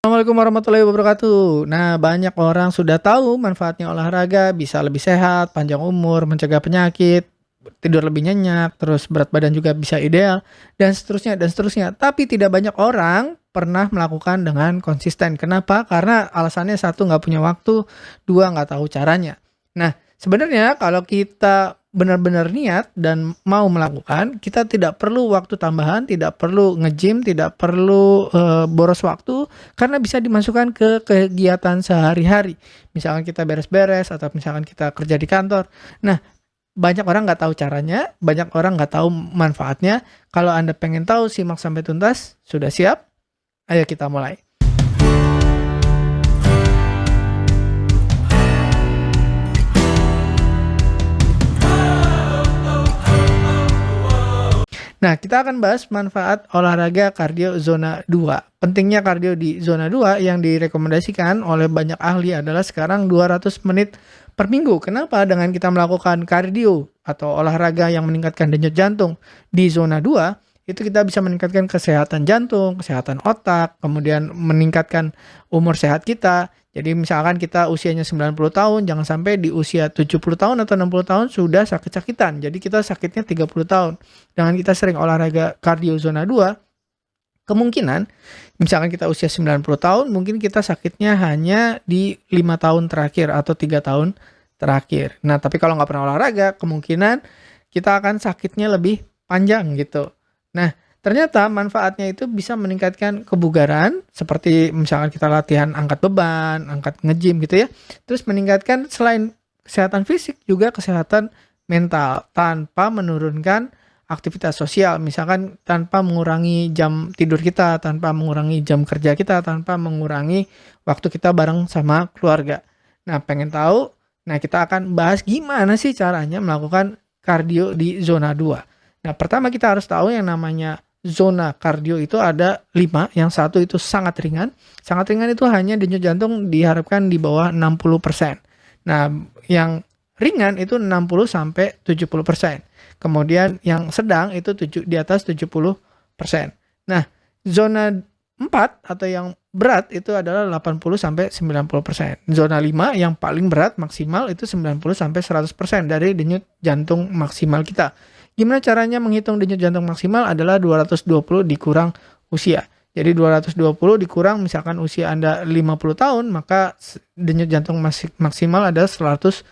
Assalamualaikum warahmatullahi wabarakatuh. Nah, banyak orang sudah tahu manfaatnya olahraga, bisa lebih sehat, panjang umur, mencegah penyakit, tidur lebih nyenyak, terus berat badan juga bisa ideal, dan seterusnya, dan seterusnya. Tapi tidak banyak orang pernah melakukan dengan konsisten. Kenapa? Karena alasannya satu, nggak punya waktu, dua, nggak tahu caranya. Nah, sebenarnya kalau kita benar-benar niat dan mau melakukan, kita tidak perlu waktu tambahan, tidak perlu nge-gym, tidak perlu boros waktu, karena bisa dimasukkan ke kegiatan sehari-hari. Misalkan kita beres-beres atau misalkan kita kerja di kantor. Nah, banyak orang nggak tahu caranya, banyak orang nggak tahu manfaatnya. Kalau Anda pengen tahu, simak sampai tuntas. Sudah siap? Ayo kita mulai. Nah, kita akan bahas manfaat olahraga kardio zona 2. Pentingnya kardio di zona 2 yang direkomendasikan oleh banyak ahli adalah sekarang 200 menit per minggu. Kenapa? Dengan kita melakukan kardio atau olahraga yang meningkatkan denyut jantung di zona 2, itu kita bisa meningkatkan kesehatan jantung, kesehatan otak, kemudian meningkatkan umur sehat kita. Jadi misalkan kita usianya 90 tahun, jangan sampai di usia 70 tahun atau 60 tahun sudah sakit-sakitan. Jadi kita sakitnya 30 tahun. Dengan kita sering olahraga kardio zona 2, kemungkinan misalkan kita usia 90 tahun, mungkin kita sakitnya hanya di 5 tahun terakhir atau 3 tahun terakhir. Nah, tapi kalau nggak pernah olahraga, kemungkinan kita akan sakitnya lebih panjang gitu. Nah, ternyata manfaatnya itu bisa meningkatkan kebugaran, seperti misalkan kita latihan angkat beban, angkat nge-gym gitu ya. Terus meningkatkan selain kesehatan fisik juga kesehatan mental tanpa menurunkan aktivitas sosial, misalkan tanpa mengurangi jam tidur kita, tanpa mengurangi jam kerja kita, tanpa mengurangi waktu kita bareng sama keluarga. Nah, pengen tahu? Nah, kita akan bahas gimana sih caranya melakukan kardio di zona 2. Nah, pertama kita harus tahu yang namanya zona kardio itu ada 5, yang satu itu sangat ringan. Sangat ringan itu hanya denyut jantung diharapkan di bawah 60%. Nah, yang ringan itu 60 sampai 70%. Kemudian yang sedang itu di atas 70%. Nah, zona 4 atau yang berat itu adalah 80 sampai 90%. Zona 5 yang paling berat maksimal itu 90 sampai 100% dari denyut jantung maksimal kita. Gimana caranya menghitung denyut jantung maksimal? Adalah 220 dikurang usia. Jadi 220 dikurang misalkan usia Anda 50 tahun, maka denyut jantung maksimal ada 170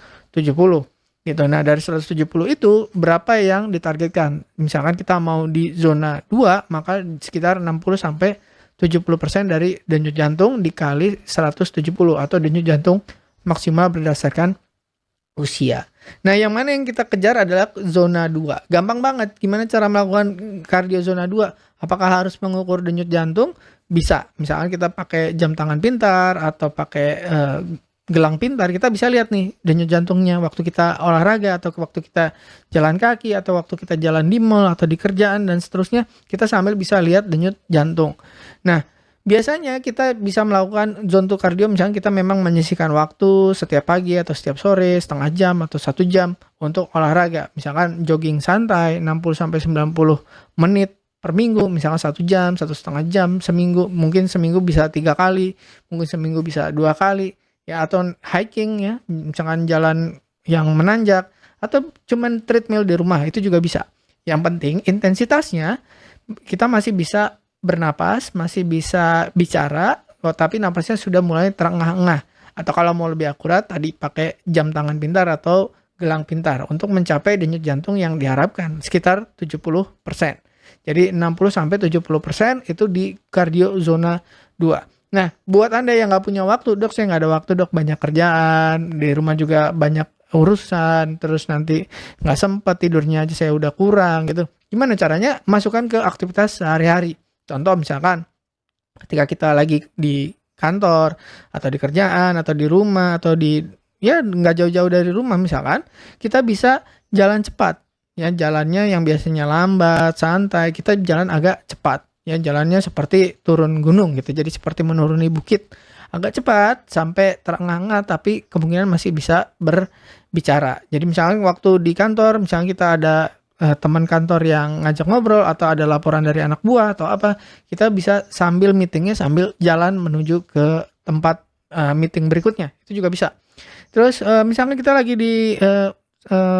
gitu. Nah, dari 170 itu berapa yang ditargetkan? Misalkan kita mau di zona 2, maka sekitar 60 sampai 70% dari denyut jantung dikali 170 atau denyut jantung maksimal berdasarkan usia. Nah, yang mana yang kita kejar adalah zona 2. Gampang banget. Gimana cara melakukan kardio zona 2? Apakah harus mengukur denyut jantung? Bisa. Misalkan kita pakai jam tangan pintar atau pakai gelang pintar, kita bisa lihat nih denyut jantungnya waktu kita olahraga atau waktu kita jalan kaki atau waktu kita jalan di mall atau di kerjaan dan seterusnya, kita sambil bisa lihat denyut jantung. Nah, biasanya kita bisa melakukan zone 2 cardio, misalnya kita memang menyisihkan waktu setiap pagi atau setiap sore setengah jam atau 1 jam untuk olahraga. Misalkan jogging santai 60 sampai 90 menit per minggu, misalkan 1 jam, 1,5 jam seminggu, mungkin seminggu bisa 3 kali, mungkin seminggu bisa 2 kali, ya, atau hiking ya, misalkan jalan yang menanjak, atau cuman treadmill di rumah, itu juga bisa. Yang penting intensitasnya kita masih bisa bernapas, masih bisa bicara, tapi napasnya sudah mulai terengah-engah. Atau kalau mau lebih akurat, tadi pakai jam tangan pintar atau gelang pintar untuk mencapai denyut jantung yang diharapkan sekitar 70%. Jadi 60 sampai 70% itu di kardio zona 2. Nah, buat Anda yang nggak punya waktu, dok saya nggak ada waktu dok, banyak kerjaan, di rumah juga banyak urusan, terus nanti nggak sempat tidurnya aja saya udah kurang gitu. Gimana caranya? Masukkan ke aktivitas sehari-hari. Contoh misalkan ketika kita lagi di kantor atau di kerjaan atau di rumah atau ya nggak jauh-jauh dari rumah, misalkan kita bisa jalan cepat ya, jalannya yang biasanya lambat santai kita jalan agak cepat ya, jalannya seperti turun gunung gitu, jadi seperti menuruni bukit, agak cepat sampai terengah-engah tapi kemungkinan masih bisa berbicara. Jadi misalnya waktu di kantor, misalnya kita ada teman kantor yang ngajak ngobrol atau ada laporan dari anak buah atau apa, kita bisa sambil meeting-nya sambil jalan menuju ke tempat, meeting berikutnya, itu juga bisa. Terus, misalkan kita lagi di,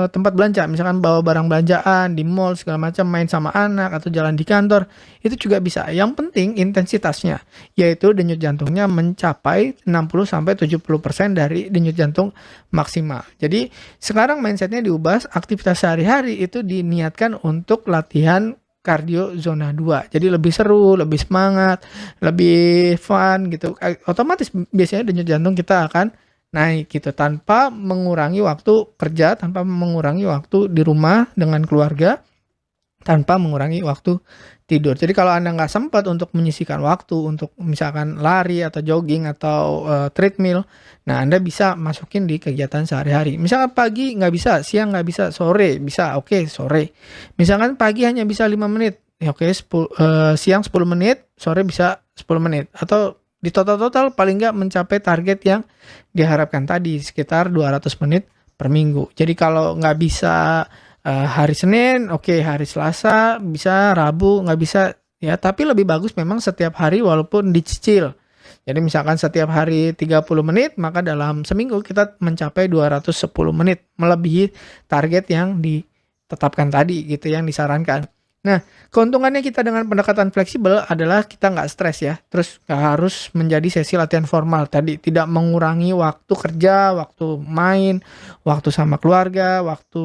tempat belanja, misalkan bawa barang belanjaan di mall segala macam, main sama anak atau jalan di kantor, itu juga bisa. Yang penting intensitasnya, yaitu denyut jantungnya mencapai 60-70% dari denyut jantung maksimal. Jadi sekarang mindset-nya diubah, aktivitas sehari-hari itu diniatkan untuk latihan kardio zona 2. Jadi lebih seru, lebih semangat, lebih fun gitu. Otomatis biasanya denyut jantung kita akan naik gitu, tanpa mengurangi waktu kerja, tanpa mengurangi waktu di rumah dengan keluarga, tanpa mengurangi waktu tidur. Jadi kalau Anda nggak sempat untuk menyisihkan waktu untuk misalkan lari atau jogging atau, treadmill, nah Anda bisa masukin di kegiatan sehari-hari. Misalkan pagi nggak bisa, siang nggak bisa, sore bisa, oke sore. Misalkan pagi hanya bisa 5 menit, ya oke siang 10 menit, sore bisa 10 menit. Atau di total paling nggak mencapai target yang diharapkan tadi, sekitar 200 menit per minggu. Jadi kalau nggak bisa, hari Senin, oke hari Selasa bisa, Rabu nggak bisa, ya tapi lebih bagus memang setiap hari walaupun dicicil. Jadi misalkan setiap hari 30 menit, maka dalam seminggu kita mencapai 210 menit, melebihi target yang ditetapkan tadi gitu, yang disarankan. Nah, keuntungannya kita dengan pendekatan fleksibel adalah kita nggak stres ya, terus nggak harus menjadi sesi latihan formal tadi, tidak mengurangi waktu kerja, waktu main, waktu sama keluarga, waktu,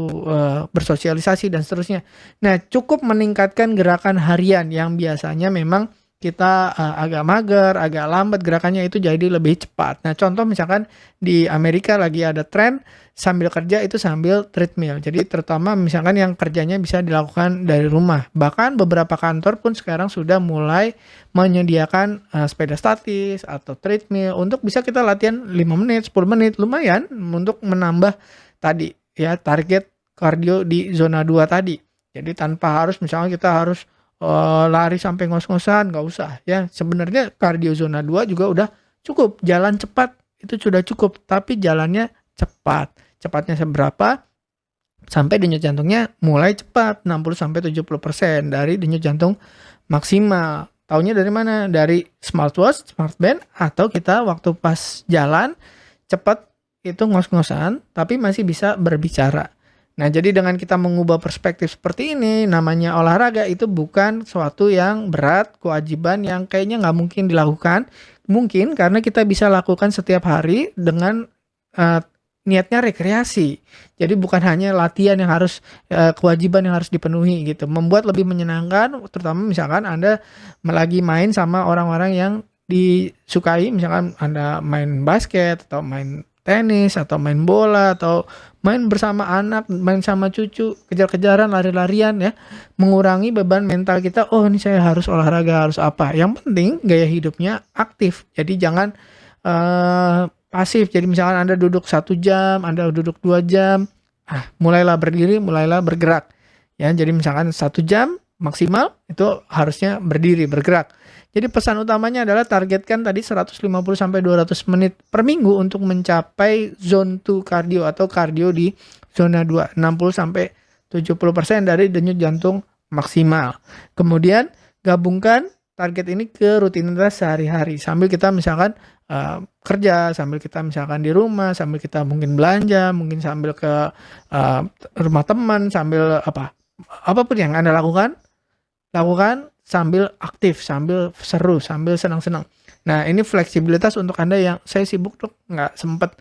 bersosialisasi dan seterusnya. Nah, cukup meningkatkan gerakan harian yang biasanya memang kita, agak mager, agak lambat gerakannya itu jadi lebih cepat. Nah, contoh misalkan di Amerika lagi ada tren sambil kerja itu sambil treadmill. Jadi terutama misalkan yang kerjanya bisa dilakukan dari rumah. Bahkan beberapa kantor pun sekarang sudah mulai menyediakan, sepeda statis atau treadmill untuk bisa kita latihan 5 menit, 10 menit, lumayan untuk menambah tadi ya target kardio di zona 2 tadi. Jadi tanpa harus misalnya kita harus, lari sampai ngos-ngosan, nggak usah ya. Sebenarnya kardio zona 2 juga udah cukup, jalan cepat itu sudah cukup, tapi jalannya cepat. Cepatnya seberapa? Sampai denyut jantungnya mulai cepat, 60-70% dari denyut jantung maksimal. Taunya dari mana? Dari smartwatch, smartband, atau kita waktu pas jalan cepat itu ngos-ngosan, tapi masih bisa berbicara. Nah, jadi dengan kita mengubah perspektif seperti ini, namanya olahraga itu bukan suatu yang berat, kewajiban yang kayaknya nggak mungkin dilakukan. Mungkin karena kita bisa lakukan setiap hari dengan, niatnya rekreasi. Jadi bukan hanya latihan yang harus, kewajiban yang harus dipenuhi gitu. Membuat lebih menyenangkan, terutama misalkan Anda lagi main sama orang-orang yang disukai, misalkan Anda main basket atau main tenis atau main bola atau main bersama anak, main sama cucu, kejar-kejaran, lari-larian ya. Mengurangi beban mental kita, oh ini saya harus olahraga, harus apa. Yang penting gaya hidupnya aktif. Jadi jangan, pasif. Jadi misalkan Anda duduk 1 jam, Anda duduk 2 jam, mulailah berdiri, mulailah bergerak. Ya, jadi misalkan 1 jam maksimal itu harusnya berdiri, bergerak. Jadi pesan utamanya adalah targetkan tadi 150-200 menit per minggu untuk mencapai zone 2 cardio atau cardio di zona 2, 60-70% dari denyut jantung maksimal. Kemudian gabungkan target ini ke rutinitas sehari-hari sambil kita misalkan, kerja, sambil kita misalkan di rumah, sambil kita mungkin belanja, mungkin sambil ke, rumah teman, sambil apapun yang Anda lakukan sambil aktif, sambil seru, sambil senang-senang. Nah, ini fleksibilitas untuk Anda yang saya sibuk tuh nggak sempet.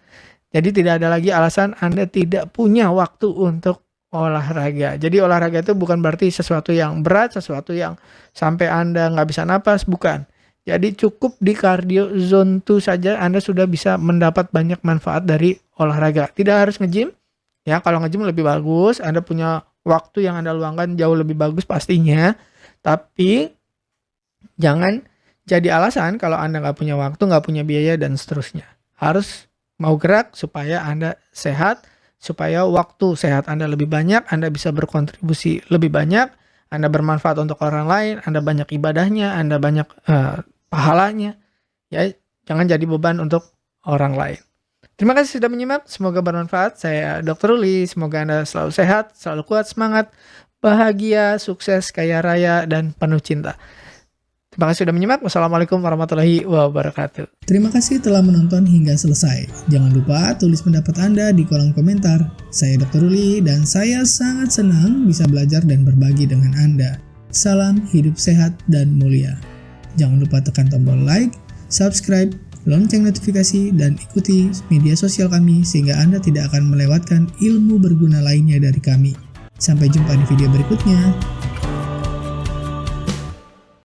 Jadi tidak ada lagi alasan Anda tidak punya waktu untuk olahraga. Jadi olahraga itu bukan berarti sesuatu yang berat, sesuatu yang sampai Anda nggak bisa napas, bukan. Jadi cukup di cardio zone 2 saja Anda sudah bisa mendapat banyak manfaat dari olahraga. Tidak harus nge-gym, ya kalau nge-gym lebih bagus, Anda punya waktu yang Anda luangkan jauh lebih bagus pastinya. Tapi jangan jadi alasan kalau Anda nggak punya waktu, nggak punya biaya, dan seterusnya. Harus mau gerak supaya Anda sehat, supaya waktu sehat Anda lebih banyak, Anda bisa berkontribusi lebih banyak, Anda bermanfaat untuk orang lain, Anda banyak ibadahnya, Anda banyak pahalanya. Ya, jangan jadi beban untuk orang lain. Terima kasih sudah menyimak, semoga bermanfaat. Saya Dr. Ruli, semoga Anda selalu sehat, selalu kuat, semangat, bahagia, sukses, kaya raya, dan penuh cinta. Terima kasih sudah menyimak. Wassalamualaikum warahmatullahi wabarakatuh. Terima kasih telah menonton hingga selesai. Jangan lupa tulis pendapat Anda di kolom komentar. Saya Dr. Ruli dan saya sangat senang bisa belajar dan berbagi dengan Anda. Salam hidup sehat dan mulia. Jangan lupa tekan tombol like, subscribe, lonceng notifikasi, dan ikuti media sosial kami sehingga Anda tidak akan melewatkan ilmu berguna lainnya dari kami. Sampai jumpa di video berikutnya.